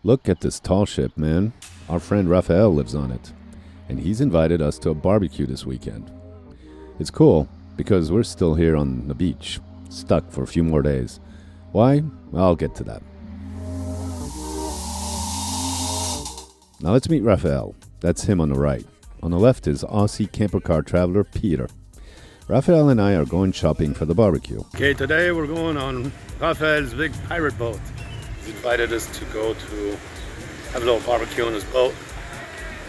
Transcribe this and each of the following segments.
Look at this tall ship, man. Our friend Raphael lives on it, and he's invited us to a barbecue this weekend. It's cool because we're still here on the beach, stuck for a few more days. Why? I'll get to that. Now let's meet Raphael. That's him on the right. On the left is Aussie camper car traveler Peter. Raphael and I are going shopping for the barbecue. Okay, today we're going on Raphael's big pirate boat. He's invited us to go to have a little barbecue on his boat.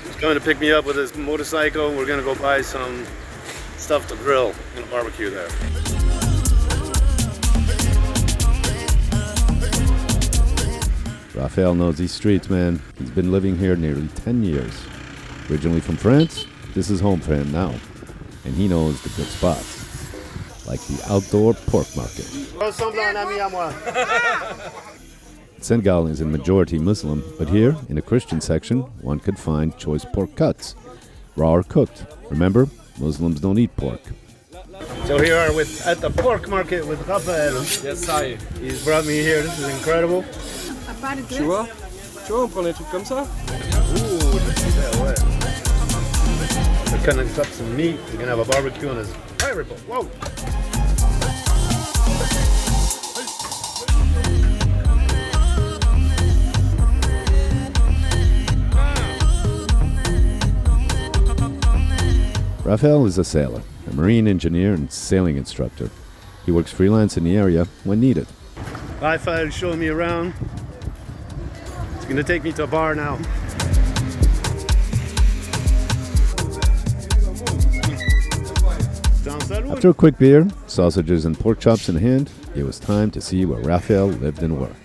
He's going to pick me up with his motorcycle. We're going to go buy some stuff to grill and barbecue there. Raphael knows these streets, man. He's been living here nearly 10 years. Originally from France, this is home for him now. And he knows the good spots, like the outdoor pork market. Senegal is a majority Muslim, but here, in the Christian section, one could find choice pork cuts, raw or cooked. Remember, Muslims don't eat pork. So here we are at the pork market with Raphael. Yes, hi. He's brought me here. This is incredible. Tu vois, on prend des trucs comme ça. Ooh, let's see that way. We're cutting up some meat. We're gonna have a barbecue on his pirate boat. Whoa! Raphael is a sailor, a marine engineer and sailing instructor. He works freelance in the area when needed. Raphael showing me around. He's gonna take me to a bar now. After a quick beer, sausages and pork chops in hand, it was time to see where Raphael lived and worked.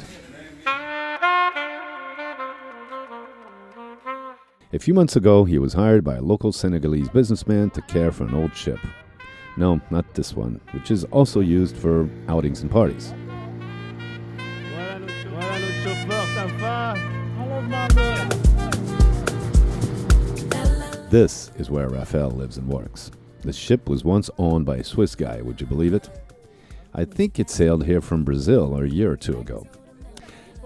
A few months ago, he was hired by a local Senegalese businessman to care for an old ship. No, not this one, which is also used for outings and parties. This is where Raphael lives and works. The ship was once owned by a Swiss guy, would you believe it? I think it sailed here from Brazil a year or two ago.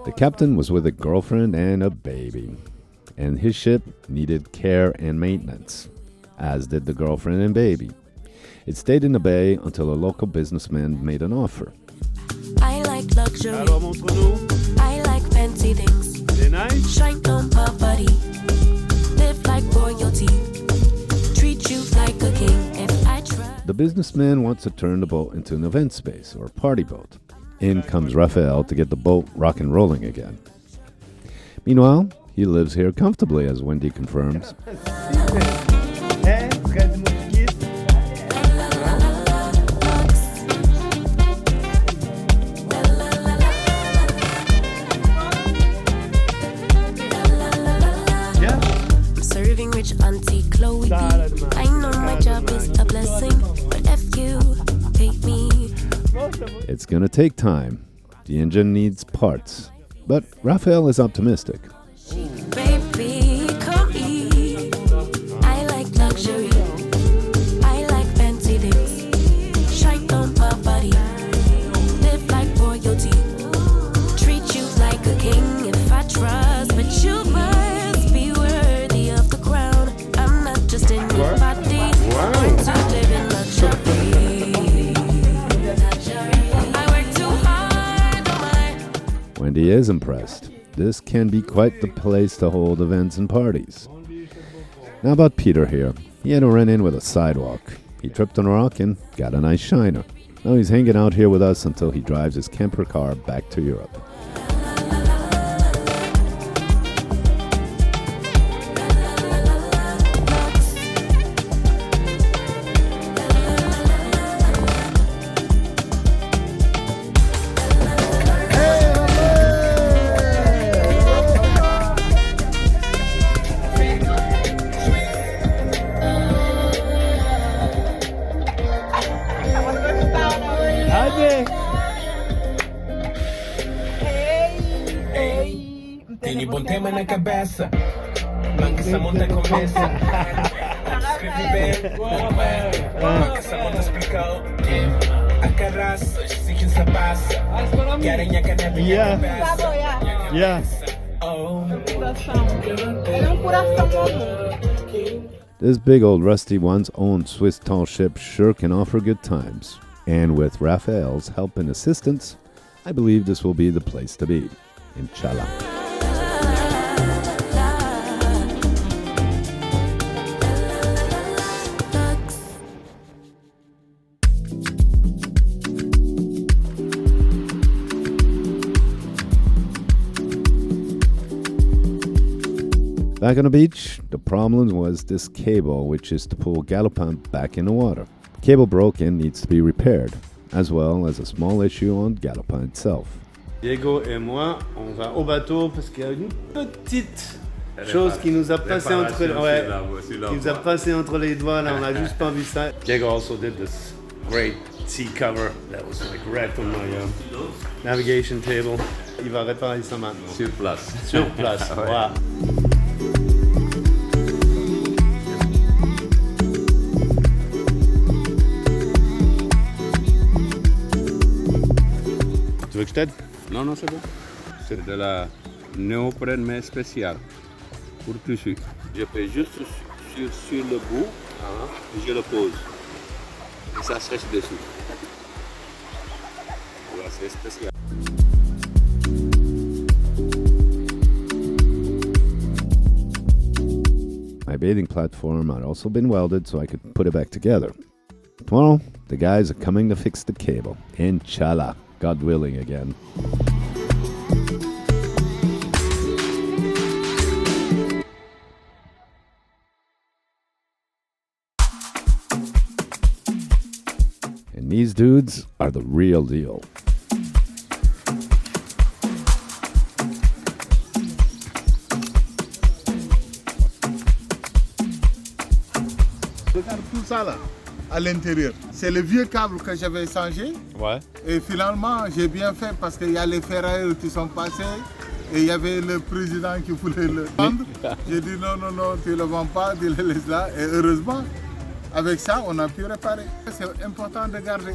The captain was with a girlfriend and a baby, and his ship needed care and maintenance, as did the girlfriend and baby. It stayed in the bay until a local businessman made an offer. I like luxury. I like fancy things. Shine on my body. Live like royalty. Treat you like a king. If I try. The businessman wants to turn the boat into an event space or party boat. In comes Raphael to get the boat rock and rolling again. Meanwhile, he lives here comfortably, as Wendy confirms. Serving rich Auntie Chloe. I know my job is a blessing, but if you pay me. It's gonna take time. The engine needs parts. But Raphael is optimistic. Baby, come eat. I like luxury. I like fancy things. Shine on my body. Live like royalty. Treat you like a king if I trust, but you must be worthy of the crown. I'm not just in your body. I work to live in luxury. I work too hard on my. Wendy is impressed. This can be quite the place to hold events and parties. Now about Peter here. He had a run-in with a sidewalk. He tripped on a rock and got a nice shiner. Now he's hanging out here with us until he drives his camper car back to Europe. Tieni bom tema na cabeça, banca essa monta começa. Escrevi bem, banca essa monta explicou. A carraça, se que se passa. Querem a caneta na cabeça. Yeah. Oh, This big old rusty one's own Swiss tall ship sure can offer good times. And with Raphael's help and assistance, I believe this will be the place to be. Inshallah. Back on the beach, the problem was this cable, which is to pull Galopin back in the water. The cable broke and needs to be repaired, as well as a small issue on Galopin itself. Diego et moi, on va au bateau parce qu'il y a une petite chose qui nous a passé entre les doigts. Là, on a juste pas vu ça. Diego also did this great sea cover that was like wrecked on my navigation table. Il va réparer ça maintenant. Sur place. Sur place, voilà. Tu veux que je t'aide? Non, non, c'est bon. C'est de la néoprène, mais spéciale. Pour tissu. Je fais juste sur le bout et je le pose. Et ça sèche dessus. Voilà, c'est spécial. My bathing platform had also been welded so I could put it back together. Tomorrow, the guys are coming to fix the cable. Inshallah, God willing again. And these dudes are the real deal. Regarde tout ça là, à l'intérieur. C'est le vieux câble que j'avais changé. Ouais. Et finalement, j'ai bien fait parce qu'il y a les ferrailleurs qui sont passés. Et il y avait le président qui voulait le vendre. J'ai dit non, non, non, tu ne le vends pas, tu le laisses là. Et heureusement, avec ça, on a pu réparer. C'est important de garder.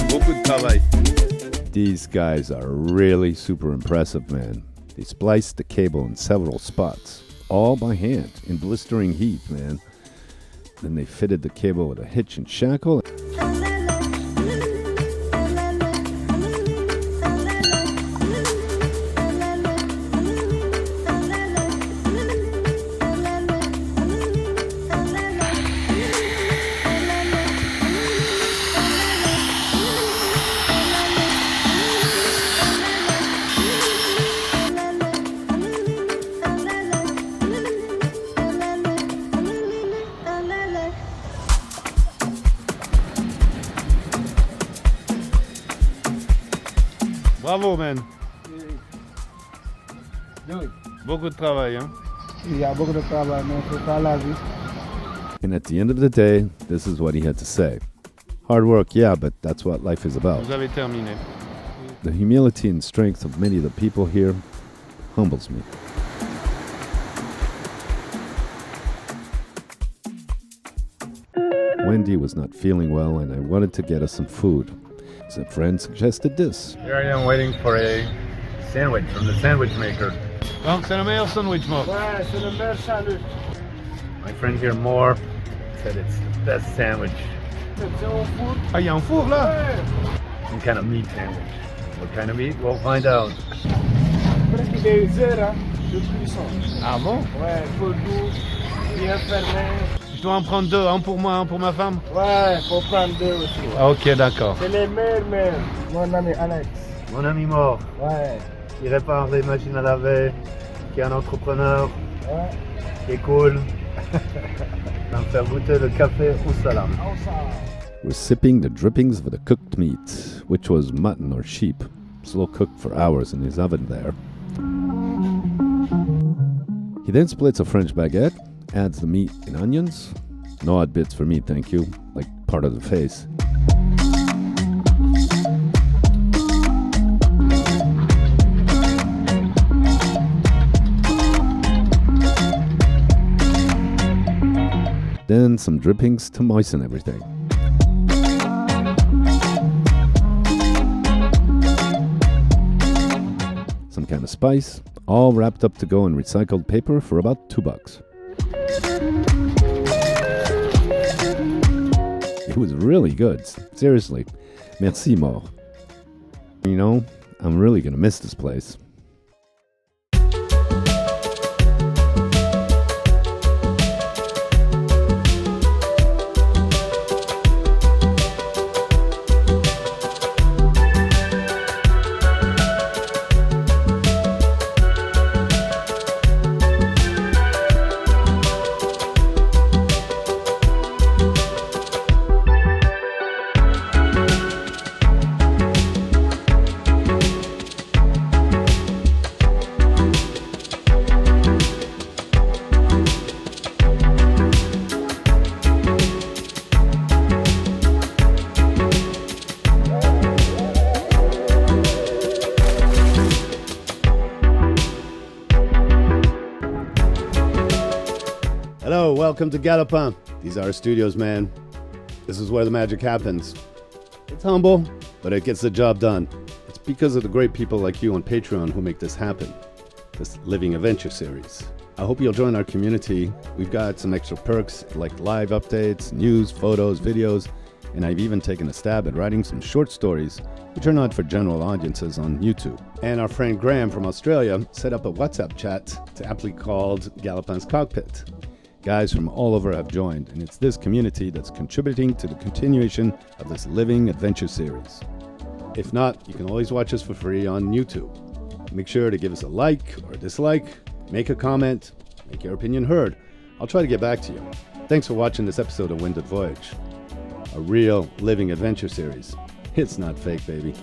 Beaucoup de travail. These guys are really super impressive, man. They spliced the cable in several spots, all by hand, in blistering heat, man. Then they fitted the cable with a hitch and shackle. Bravo, man. Beaucoup de travail, hein? Il y a beaucoup de travail, mais c'est pas la vie. And at the end of the day, this is what he had to say. Hard work, yeah, but that's what life is about. Vous avez terminé. The humility and strength of many of the people here humbles me. Wendy was not feeling well, and I wanted to get us some food. So a friend suggested this. Here I am waiting for a sandwich from the sandwich maker. Donc, c'est le meilleur sandwich, moi. Ouais, c'est le meilleur salut. My friend here, Moore, said it's the best sandwich. C'est au four. Ah, il y a un four, là? Some kind of meat sandwich. What kind of meat? We'll find out. Presque des heures hein, de cuisson. Ah bon? Ouais, faut doux, bien fermé. Je dois en prendre deux, un pour moi, un pour ma femme? Ouais, faut prendre deux aussi. Ah, ok, d'accord. C'est les meilleurs. Mon ami Alex. Mon ami Moore, Ouais, qui répare les machines à laver, qui est un entrepreneur, ouais. qui est cool. Va me faire goûter le café au salam. We're sipping the drippings of the cooked meat, which was mutton or sheep, slow cooked for hours in his oven there. He then splits a French baguette, adds the meat and onions. No odd bits for me, thank you, like part of the face. then some drippings to moisten everything. Some kind of spice, all wrapped up to go in recycled paper for about $2. It was really good, seriously. Merci, Mo. You know, I'm really gonna miss this place. Hello, welcome to Galopin. These are our studios, man. This is where the magic happens. It's humble, but it gets the job done. It's because of the great people like you on Patreon who make this happen. This Living Adventure series. I hope you'll join our community. We've got some extra perks like live updates, news, photos, videos, and I've even taken a stab at writing some short stories which are not for general audiences on YouTube. And our friend Graham from Australia set up a WhatsApp chat to aptly called Galopin's Cockpit. Guys from all over have joined, and it's this community that's contributing to the continuation of this Living Adventure series. If not, you can always watch us for free on YouTube. Make sure to give us a like or a dislike, make a comment, make your opinion heard. I'll try to get back to you. Thanks for watching this episode of Winded Voyage, a real Living Adventure series. It's not fake, baby.